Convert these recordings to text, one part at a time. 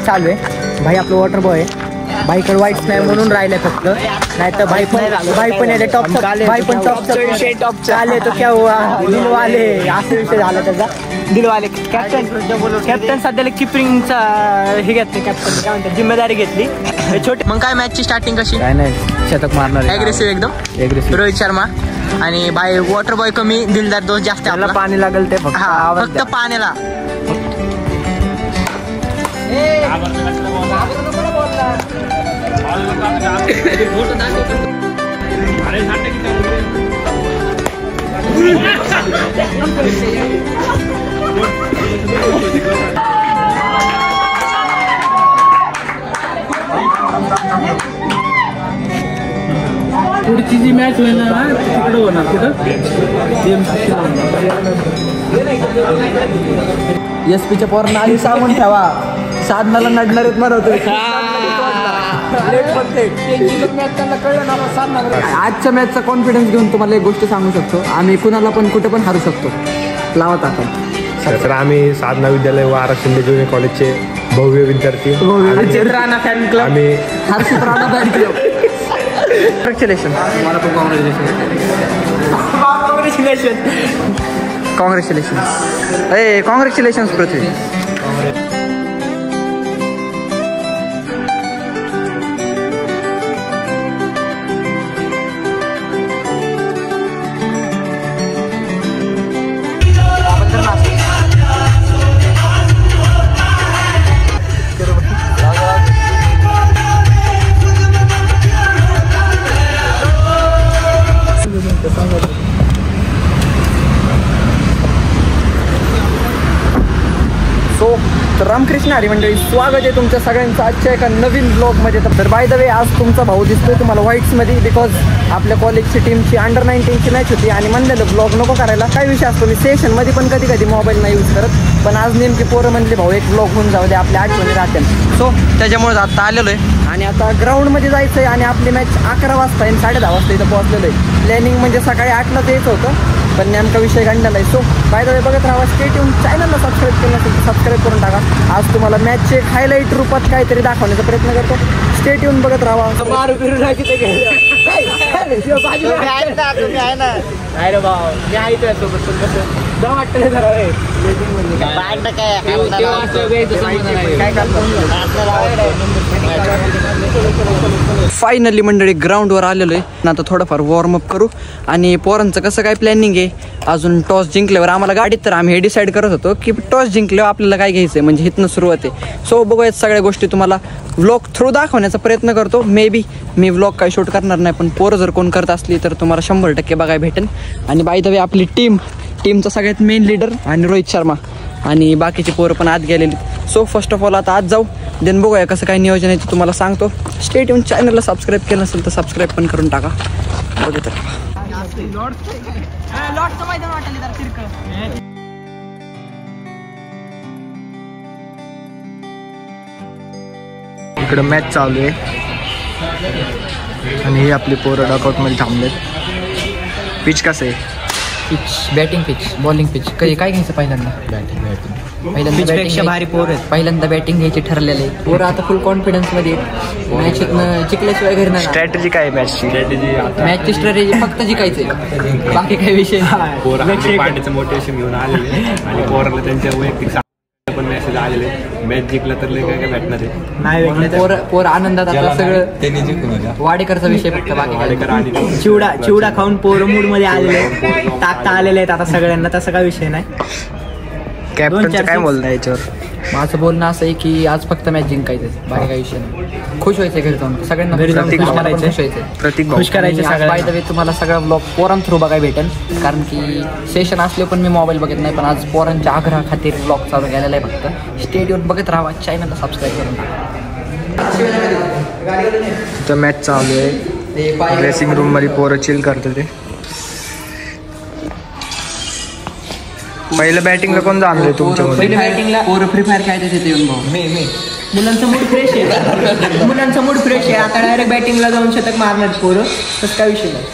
चालू आहे. भाई आपलं वॉटर बॉय आहे. बाईकडे वाईट नाही म्हणून राहिलंय फक्त, नाही तर भाई पण याले टॉप भाई पण टॉप आले तो क्या हुआ दिलवाले असा विषय झाला त्याचा. दिलवाले कॅप्टन सध्याला किपरिंगचा हे घेतलं, कॅप्टन काय म्हणतात जिम्मेदारी घेतली छोटे. मग काय मॅचची स्टार्टिंग कशी? काय नाही शतक मारणार, ॲग्रेसिव्ह एकदम रोहित शर्मा. आणि बाय वॉटर बॉय कमी, दिलदार दोष जास्त. आपल्याला पाणी लागेल ते फक्त पाण्याला. पुढची जी मॅच होईल ना तिकडं होणार. कुठं SP पोरांना आधी सांगून ठेवा, साधनाला नडणारेत म्हणतो. आजच्या मॅचचा कॉन्फिडन्स घेऊन तुम्हाला एक गोष्ट सांगू शकतो, आम्ही कुणाला पण कुठे पण हारू शकतो. लावत आपण तर आम्ही साधना विद्यालय वारा शिंदे ज्युनियर कॉलेजचे भव्य विद्यार्थी. हर्षित राणा फॅन क्लब. हर्षित राणा फॅन क्लब. कॉंग्रॅच्युलेशन. मला पण कॉंग्रॅच्युलेशन. कॉंग्रॅच्युलेशन पृथ्वी. तर रामकृष्ण हरी मंडळी, स्वागत आहे तुमच्या सगळ्यांचं आजच्या एका नवीन ब्लॉगमध्ये. तर बाय द वे आज तुमचा भाऊ दिसतोय तुम्हाला व्हाईट्समध्ये, बिकॉज आपल्या कॉलेजची टीमची अंडर 19ची मॅच होती आणि म्हणलेलं ब्लॉग नको करायला. काय विषय असतो, मी सेशनमध्ये पण कधी कधी मोबाईल नाही यूज करत, पण आज नेमकी पोरं म्हणले भाऊ एक ब्लॉग होऊन जाऊ दे, आपल्या आठवणी राहतील. सो त्याच्यामुळेच आता आलेलो आहे आणि आता ग्राउंडमध्ये जायचं आहे. आणि आपली मॅच 11 वाजता आहे, 10:30 वाजता इथं पोहोचलेलो आहे. प्लॅनिंग म्हणजे सकाळी 8लाच यायचं होतं, पण नेमका विषय घडलेला आहे. सो बाय द वे बघत राहा, स्टे ट्यून. चॅनलला सबस्क्राईब केलं नसेल तर सबस्क्राईब करून टाका. आज तुम्हाला मॅचचे एक हायलाईट रूपात काहीतरी दाखवण्याचा प्रयत्न करतो. स्टे ट्यून बघत राहा. फायनली मंडळी ग्राउंडवर आलेलो आहे. आता थोडंफार वॉर्मअप करू आणि पोरांचं कसं काय प्लॅनिंग आहे. अजून टॉस जिंकल्यावर आम्हाला गाडीत तर आम्ही हे डिसाईड करत होतो की टॉस जिंकल्यावर आपल्याला काय घ्यायचं आहे, म्हणजे इथनं सुरुवात आहे. सो बघूयात सगळ्या गोष्टी तुम्हाला व्लॉग थ्रू दाखवण्याचा प्रयत्न करतो. मे बी मी व्लॉग काही शूट करणार नाही, पण पोरं जर कोण करत असली तर तुम्हाला 100% बघायला भेटेल. आणि बाय द वे आपली टीमचा सगळ्यात मेन लीडर आणि रोहित शर्मा आणि बाकीचे पोरं पण आत गेलेली. सो फर्स्ट ऑफ ऑल आता आत जाऊ, देन बघूया कसं काय नियोजन आहे ते तुम्हाला सांगतो. Stay tune. चॅनलला सबस्क्राईब केलं नसेल तर सबस्क्राईब पण करून टाका. बघत इकडं मॅच चालू आहे आणि हे आपले पोरं डॉकआउटमध्ये थांबलेत. पिच कसं आहे? Pitch batting pitch, bowling pitch. काय घ्यायचं पहिल्यांदा? पहिल्यांदा बॅटिंग घ्यायची ठरलेले पोरं आता फुल कॉन्फिडन्स मध्ये मॅच जिंकल्याशिवाय घरी नाही. स्ट्रॅटेजी काय मॅचची? मॅचची स्ट्रॅटेजी फक्त जिंकायचं, बाकी काही विषय पांड्याचं मोटिवेशन घेऊन आलेले आणि पोराला त्यांच्या वैयक्तिक पण मेसेज आलेले, मॅच जिंकला तर काय काय भेटणार आहे. पोर आनंदात आता सगळं वाडेकरचा विषय फक्त, बाकी वाडेकर आणि चिवडा खाऊन पोरं मूड मध्ये आलेले, टाकता आलेले आहेत आता सगळ्यांना. तसं काय विषय नाही. कॅप्टनचं काय बोलणं याच्यावर? माझं बोलणं असं आहे की आज फक्त मॅच जिंकायचं, बाकी काही विषय नाही. खुश व्हायचं घरी जाऊन, सगळ्यांना खुश व्हायचं, खुश करायचं. बाय द वे तुम्हाला सगळं ब्लॉग पोरां थ्रू बघायला भेटेल, कारण की सेशन असले पण मी मोबाईल बघत नाही, पण आज पोरांच्या आग्रहा खातीर ब्लॉग चालू केलेला आहे. फक्त स्टेडियम बघत राहा, चॅनलला सबस्क्राईब करून टाका. मॅच चालू आहे, ड्रेसिंग रूम मध्ये पोरं चिल करतो ते. पहिलं बॅटिंगला कोण जाणलं तुमच्यामध्ये? पहिल्या बॅटिंगला पोरं फ्री फायर खेळायचं तिथे येऊन भाऊ. मुलांचा मूड फ्रेश आहे, मुलांचा मूड फ्रेश आहे. आता डायरेक्ट बॅटिंगला जाऊन शतक मारणार पोरं, तसं काय विषय नाही.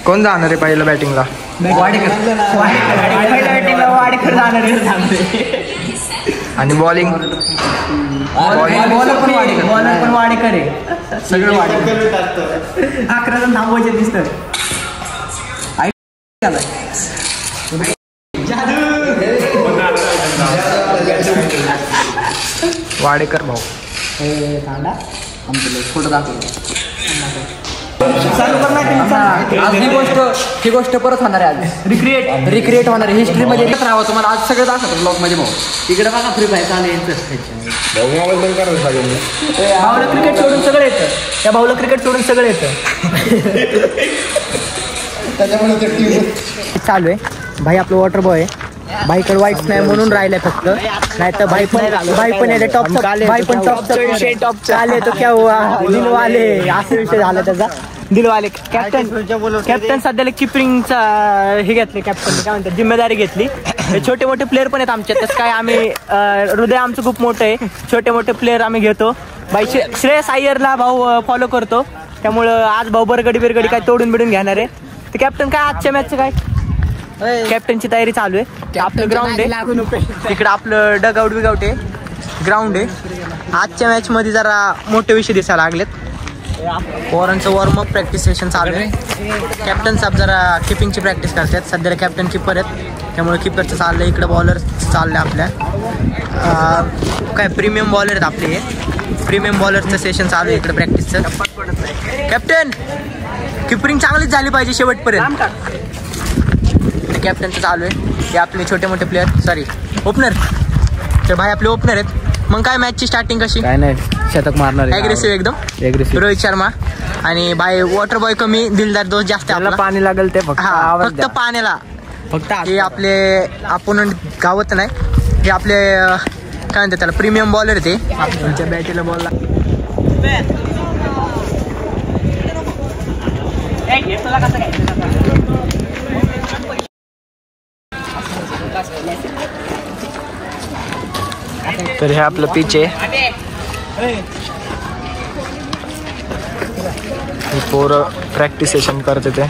कोण जाणार आहे पहिलं बॅटिंगला? वाडेकर जाणार आहे. आणि बॉलिंग बॉलर पण वाडेकर आहे सगळं वाडेकर 11 जण थांबवायचे दिसतं वाडेकर भाऊ फोटो दाखवतो ही गोष्ट परत होणार आहे आज रिक्रिएट होणार आहे हिस्ट्रीमध्ये राहावं तुम्हाला आज सगळं दाखवतो ब्लॉग मध्ये भाऊ तिकडे बघा फ्री फायर चालू भाऊला क्रिकेट सोडून सगळं येतं त्या भाऊला क्रिकेट सोडून सगळं येतं चालू आहे भाई आपलं वॉटर बॉय आहे भाईकडे वाईट नाही म्हणून राहिलंय फक्त नाही तर भाई पण येते टॉप भाई पण टॉप आले तो क्या हुआ दिलवाले असा विषय झाला त्याचा दिलवाले कॅप्टन सध्याला किपिंगचा हे घेतले कॅप्टन काय म्हणतात जिम्मेदारी घेतली छोटे मोठे प्लेअर पण आहेत आमच्या तसं काय आम्ही हृदय आमचं खूप मोठं आहे छोटे मोठे प्लेअर आम्ही घेतो भाई श्रेयस अय्यरला भाऊ फॉलो करतो त्यामुळं आज भाऊ बरगडी काय तोडून बिडून घेणार आहे तर कॅप्टन काय आजच्या मॅचचं काय कॅप्टनची तयारी चालू आहे आपलं ग्राउंड आहे तिकडं आपलं डगआउट बिगआउट आहे ग्राउंड आहे आजच्या मॅच मध्ये जरा मोठे विषय दिसायला लागलेत पोरांचं वॉर्मअप प्रॅक्टिस सेशन चालू आहे कॅप्टन साहेब जरा किपिंगची प्रॅक्टिस करतात सध्याला कॅप्टन किपर आहेत त्यामुळे किपरचं चाललंय इकडं बॉलर चाललंय आपल्या काय प्रीमियम बॉलर आहेत आपले हे प्रीमियम बॉलरचं सेशन चालू आहे इकडं प्रॅक्टिसचं कॅप्टन किपरिंग चांगलीच झाली पाहिजे शेवटपर्यंत कॅप्टनचं चालू आहे हे आपले छोटे मोठे प्लेअर सॉरी ओपनर तर भाई आपले ओपनर आहेत मग काय मॅचची स्टार्टिंग कशी काय नाही शतक मारणार ॲग्रेसिव्ह एकदम रोहित शर्मा आणि भाई वॉटर बॉय कमी दिलदार दोष जास्त आपला पाणी लागेल ते फक्त पाण्याला फक्त हे आपले अपोनंट गावत नाही हे आपले काय म्हणतात त्याला प्रीमियम बॉलर ते त्यांच्या बॅटीला बॉल तर हे आपलं पिच आहे पोरं प्रॅक्टिस सेशन करते ते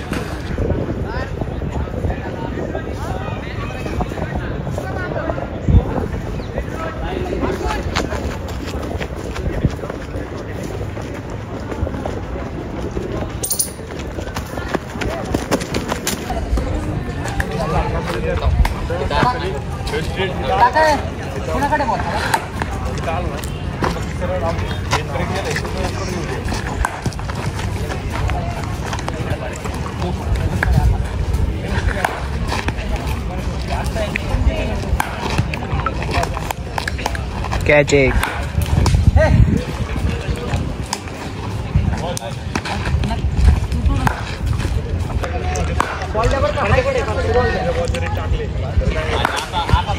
कॅच एक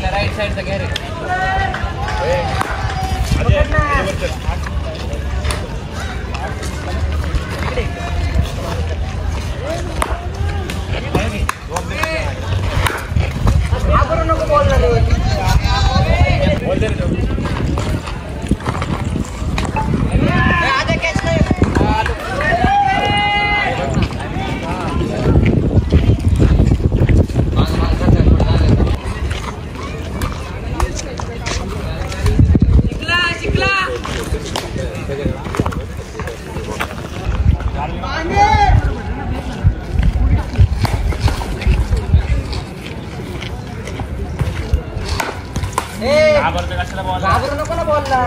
राईट साईडचा घ्या रे नको बॉल घाबरू नको ना बॉलला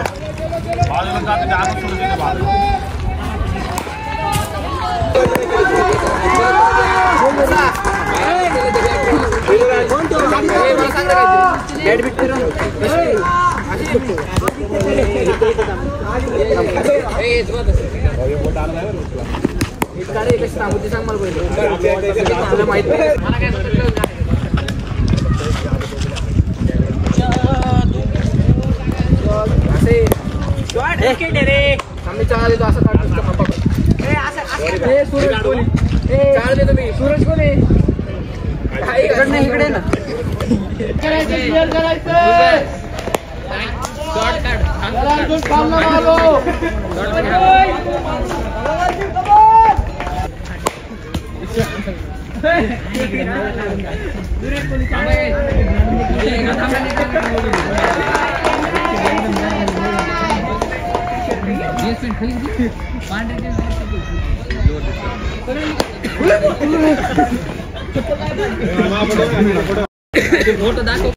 सूरज कोणी इकडे ना फोटो दाखव.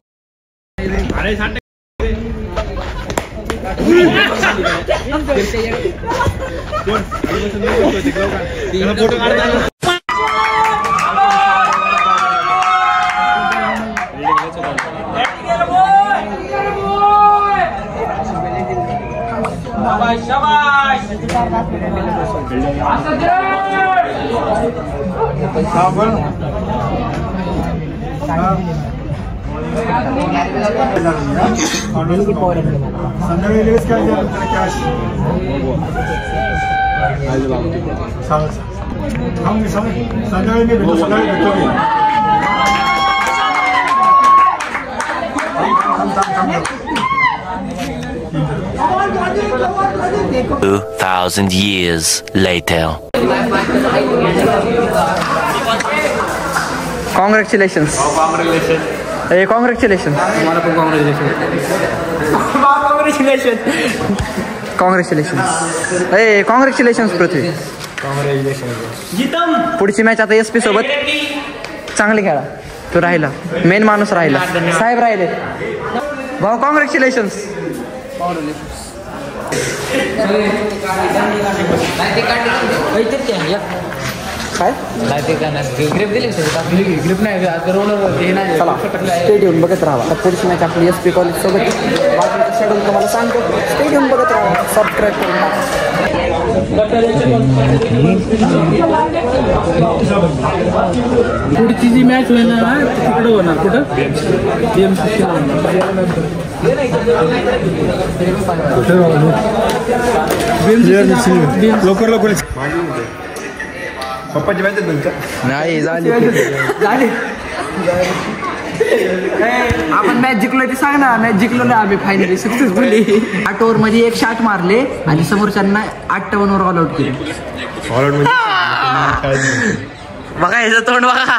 $2,000 years later. कॉंग्रॅच्युलेशन्स. ए कॉंग्रॅच्युलेशन. तुम्हाला पण कॉंग्रॅच्युलेशन. ए कॉंग्रॅच्युलेशन्स पृथ्वी. पुढची मॅच आता SP सोबत. चांगली खेळा. तो राहिला, मेन माणूस राहिला, साहेब राहिले. भाऊ कॉंग्रॅच्युलेशन्स. काय ग्रिप दिली ग्रिप नाही चला स्टेडियम बघत राहा. आता पुढची मॅच आपली SP कॉलेज सोबत. बाकीचं शेड्यूल तुम्हाला सांगतो. स्टेडियम बघत राहा. सबस्क्राईब करून पुढची जी मॅच होईल ना तिकडे होणार. कुठं लवकर लवकर पप्पाची मॅच तुमच्या नाही झाली. आपण मॅच जिंकलो ते सांग ना. मॅच जिंकलो ना आम्ही फायनली सक्सेसफुली. 8 ओव्हरमध्ये 1 शॉट मारले आणि समोरच्यांना 58 वर ऑल आउट केले. बघा याचं तोंड बघा.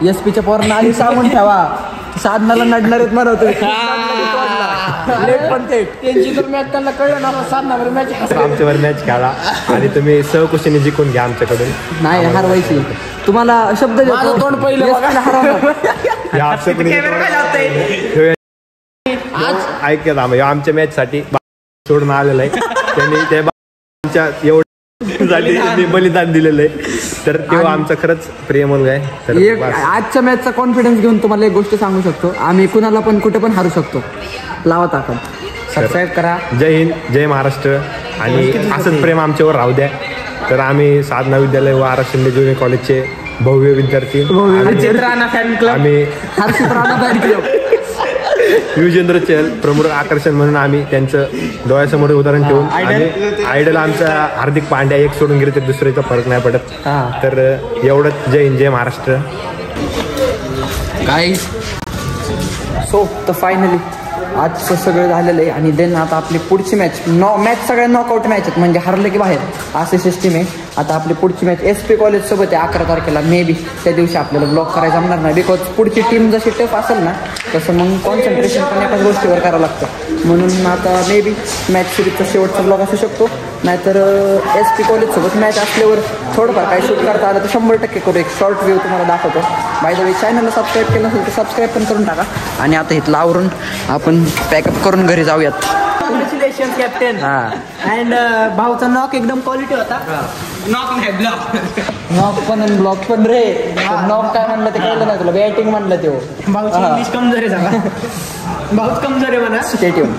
SP च्या पोरांना आधी सांगून ठेवा. साधनाला नडणार आहेत म्हणत लेट पण थेट त्यांची तर मॅच त्यांना कळलं ना. साधनावर मॅच आमच्यावर मॅच खेळा आणि तुम्ही सहकुशीने जिंकून घ्या आमच्याकडून. नाही हरवायची. तुम्हाला शब्द देतो. तोंड पहिलं ऐकत आमच्या मॅच साठी सोडून आलेलं आहे. त्यांनी त्या आमच्या एवढं बलिदान दिलेलं आहे. तर तेव्हा आमचं खरंच प्रिय मुलगा आहे. एक आजच्या मॅचचा कॉन्फिडन्स घेऊन तुम्हाला एक गोष्ट सांगू शकतो. आम्ही कुणाला पण कुठे पण हारू शकतो. लावा टाकून सबस्क्राईब करा. जय हिंद, जय महाराष्ट्र. आणि असंच प्रेम आमच्यावर राहू द्या. तर आम्ही साधना विद्यालय व आर शिंदे ज्युनियर कॉलेजचे भव्य विद्यार्थी. आम्ही युजेंद्र चहल प्रमुख आकर्षण म्हणून आम्ही त्यांचं डोळ्यासमोर उदाहरण ठेवून आयडल आमचा हार्दिक पांड्या. एक सोडून गेले तर दुसऱ्याचा फरक नाही पडत. तर एवढंच. जय हिंद, जय महाराष्ट्र. गाईज सो तर फायनली आजचं सगळं झालेलं आहे. आणि देन आता आपली पुढची मॅच मॅच सगळ्या नॉकआउट मॅच आहेत. म्हणजे हरलं की बाहेर असे सिस्टीम आहे. आता आपली पुढची मॅच SP कॉलेज सोबत आहे 11 तारखेला. मे बी त्या दिवशी आपल्याला ब्लॉक करायला जमणार नाही. बिकॉज पुढची टीम जशी टफ असेल ना तसं मग कॉन्सन्ट्रेशन पण एकाच गोष्टीवर करावं लागतं. म्हणून आता मे बी मॅच सिरीजचा शेवटचा ब्लॉग असू शकतो. नाहीतर SP कॉलेजसोबत मॅच असल्यावर थोडंफार काही शूट करता आलं तर 100% करू. एक शॉर्ट व्ह्यू तुम्हाला दाखवतो. बाय द वे चॅनलला सबस्क्राईब केलं नसेल तर सबस्क्राईब पण करून टाका. आणि आता इथलं आवरून आपण पॅकअप करून घरी जाऊयात. Congratulation captain. And Bhaucha knock एकदम क्वालिटी होता. नॉक नाही ब्लॉक. नॉक पण आणि ब्लॉक पण रे. नॉक काय म्हणलं ते कळलं नाही तुला. बॅटिंग म्हणलं ते. भाऊची इंग्लिश कमजोर आहे. सांगा भाऊच कमजोर आहे म्हणा. स्टेडियम.